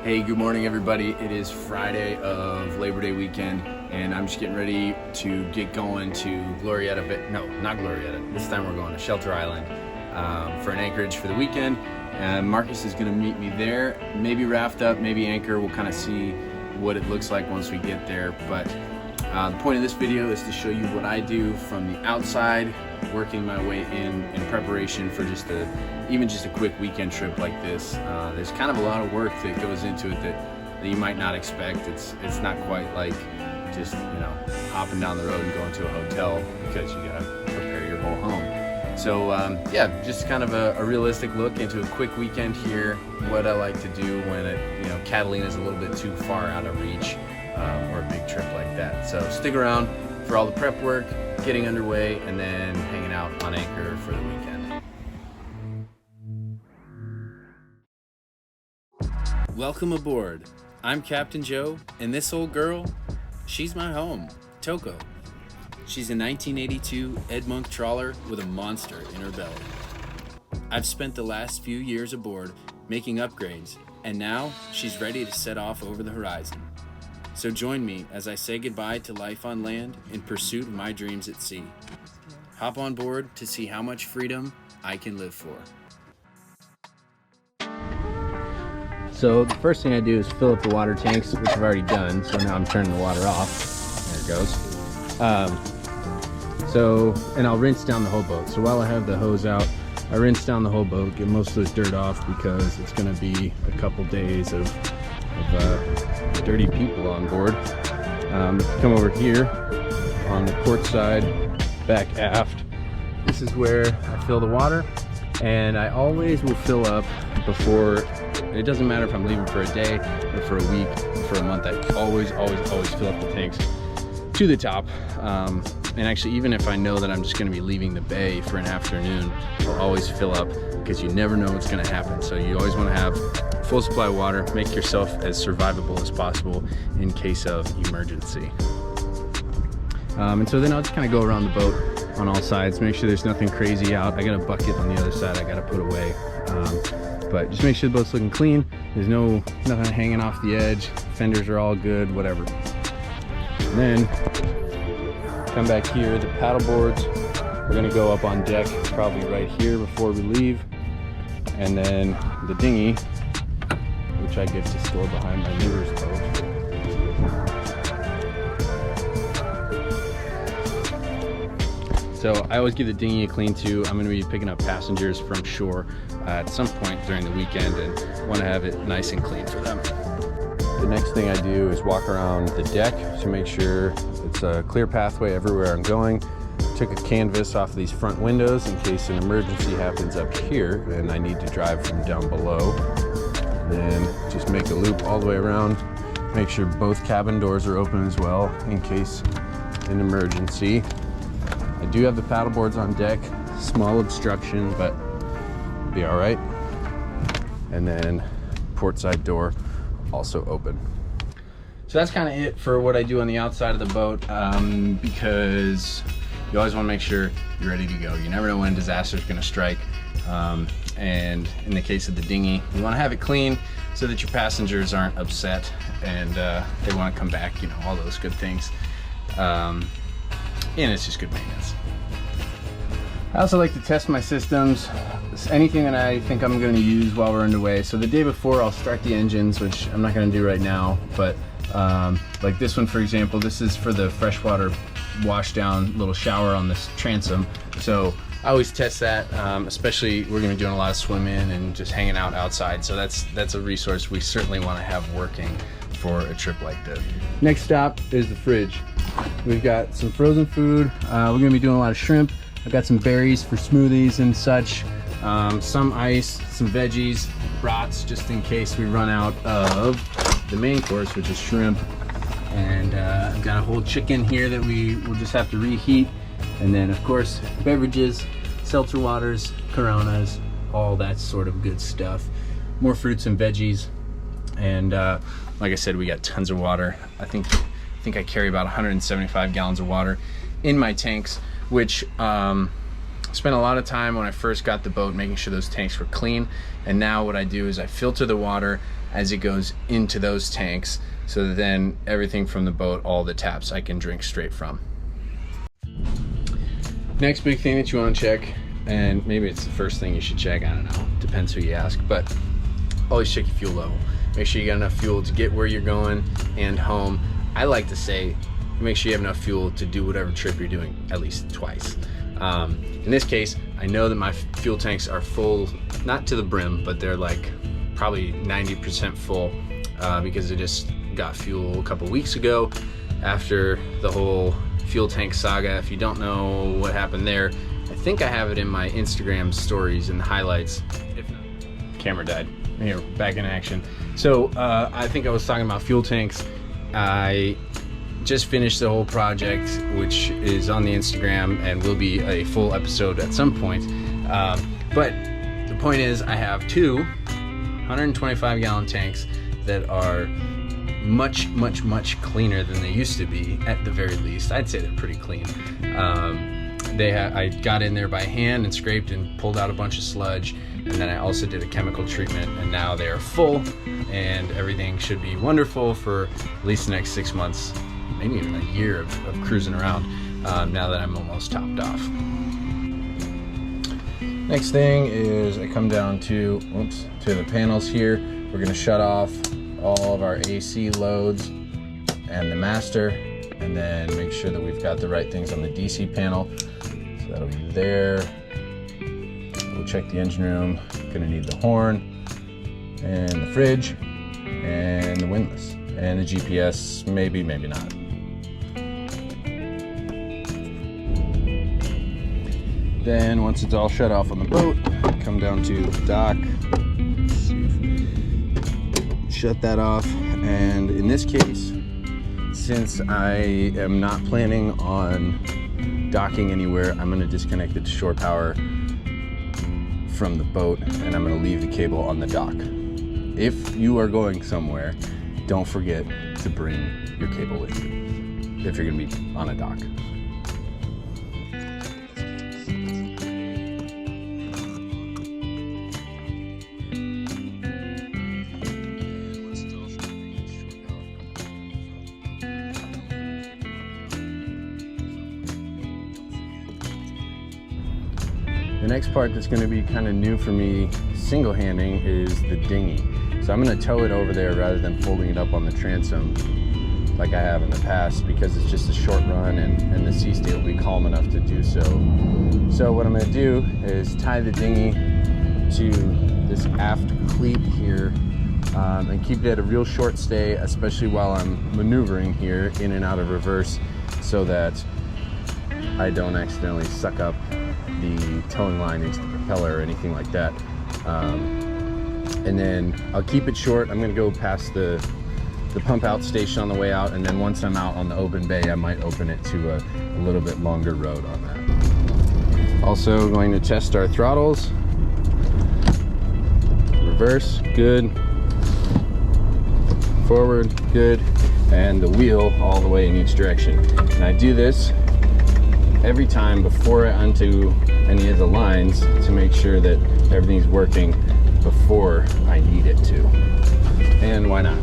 Hey, good morning everybody. It is Friday of Labor Day weekend and I'm just getting ready to get going to Glorieta, no, not Glorieta. This time we're going to Shelter Island for an anchorage for the weekend. Marcus is going to meet me there, maybe raft up, maybe anchor. We'll kind of see what it looks like once we get there. But the point of this video is to show you what I do from the outside, working my way in preparation for even just a quick weekend trip like this. There's kind of a lot of work that goes into it that you might not expect. It's not quite like just, you know, hopping down the road and going to a hotel, because you gotta prepare your whole home. So yeah, just kind of a realistic look into a quick weekend here, what I like to do when Catalina is a little bit too far out of reach, or a big trip like that. So stick around for all the prep work, getting underway, and then hanging out on anchor for the weekend. Welcome aboard. I'm Captain Joe, and this old girl, she's my home, Toko. She's a 1982 Ed Monk trawler with a monster in her belly. I've spent the last few years aboard making upgrades, and now she's ready to set off over the horizon. So join me as I say goodbye to life on land in pursuit of my dreams at sea. Hop on board to see how much freedom I can live for. So the first thing I do is fill up the water tanks, which I've already done. So now I'm turning the water off. There it goes. And I'll rinse down the whole boat. So while I have the hose out, I rinse down the whole boat, get most of this dirt off, because it's going to be a couple days of dirty people on board. Come over here on the port side, back aft. This is where I fill the water, and I always will fill up before. It doesn't matter if I'm leaving for a day or for a week, for a month. I always fill up the tanks to the top. And actually, even if I know that I'm just going to be leaving the bay for an afternoon, I'll always fill up, because you never know what's going to happen. So you always want to have full supply of water, make yourself as survivable as possible in case of emergency. And so then I'll just kind of go around the boat on all sides, make sure there's nothing crazy out. I got a bucket on the other side I got to put away. But just make sure the boat's looking clean. There's nothing hanging off the edge. Fenders are all good, whatever. And then come back here. The paddle boards are going to go up on deck, probably right here before we leave. And then the dinghy, which I get to store behind my neighbor's boat. So I always give the dinghy a clean too. I'm going to be picking up passengers from shore at some point during the weekend, and want to have it nice and clean for them. The next thing I do is walk around the deck to make sure it's a clear pathway everywhere I'm going. Took a canvas off of these front windows in case an emergency happens up here and I need to drive from down below. Then just make a loop all the way around. Make sure both cabin doors are open as well in case an emergency. I do have the paddle boards on deck, small obstruction, but be all right. And then port side door also open. So that's kind of it for what I do on the outside of the boat, because you always want to make sure you're ready to go. You never know when disaster is going to strike. And in the case of the dinghy, you want to have it clean so that your passengers aren't upset and they want to come back, all those good things. And it's just good maintenance. I also like to test my systems, anything that I think I'm going to use while we're underway. So the day before, I'll start the engines, which I'm not going to do right now, but like this one, for example, this is for the freshwater wash down little shower on this transom. So I always test that, especially we're going to be doing a lot of swimming and just hanging out outside. So that's a resource we certainly want to have working for a trip like this. Next stop is the fridge. We've got some frozen food. We're going to be doing a lot of shrimp. I've got some berries for smoothies and such, some ice, some veggies, brats, just in case we run out of the main course, which is shrimp. And I've got a whole chicken here that we will just have to reheat. And then, of course, beverages, seltzer waters, Coronas, all that sort of good stuff. More fruits and veggies. And like I said, we got tons of water. I think I carry about 175 gallons of water in my tanks, which spent a lot of time when I first got the boat making sure those tanks were clean. And now what I do is I filter the water as it goes into those tanks, so that then everything from the boat, all the taps, I can drink straight from. Next big thing that you want to check, and maybe it's the first thing you should check, I don't know, depends who you ask, but always check your fuel level. Make sure you got enough fuel to get where you're going and home. I like to say, make sure you have enough fuel to do whatever trip you're doing at least twice. In this case, I know that my fuel tanks are full, not to the brim, but they're like probably 90% full because I just got fuel a couple weeks ago after the whole fuel tank saga. If you don't know what happened there, I think I have it in my Instagram stories and highlights. If not, camera died. Here, back in action. So I think I was talking about fuel tanks. I just finished the whole project, which is on the Instagram and will be a full episode at some point. But the point is, I have two 125 gallon tanks that are much cleaner than they used to be, at the very least. I'd say they're pretty clean. I got in there by hand and scraped and pulled out a bunch of sludge, and then I also did a chemical treatment, and now they are full and everything should be wonderful for at least the next 6 months, maybe even a year of cruising around, now that I'm almost topped off. Next thing is I come down to the panels here. We're gonna shut off all of our AC loads and the master, and then make sure that we've got the right things on the DC panel. So that'll be there. We'll check the engine room. Gonna need the horn and the fridge and the windlass and the GPS, maybe not. Then once it's all shut off on the boat, come down to the dock, shut that off, and in this case, since I am not planning on docking anywhere, I'm going to disconnect the shore power from the boat, and I'm going to leave the cable on the dock. If you are going somewhere, don't forget to bring your cable with you if you're going to be on a dock. The next part that's going to be kind of new for me single-handing is the dinghy. So I'm going to tow it over there rather than folding it up on the transom like I have in the past, because it's just a short run and the sea state will be calm enough to do so. So what I'm going to do is tie the dinghy to this aft cleat here and keep it at a real short stay, especially while I'm maneuvering here in and out of reverse, so that I don't accidentally suck up the towing line into the propeller or anything like that. And then I'll keep it short. I'm going to go past the pump out station on the way out, and then once I'm out on the open bay, I might open it to a little bit longer road on that. Also going to test our throttles. Reverse, good. Forward, good. And the wheel all the way in each direction. And I do this every time before I undo any of the lines to make sure that everything's working before I need it to. And why not?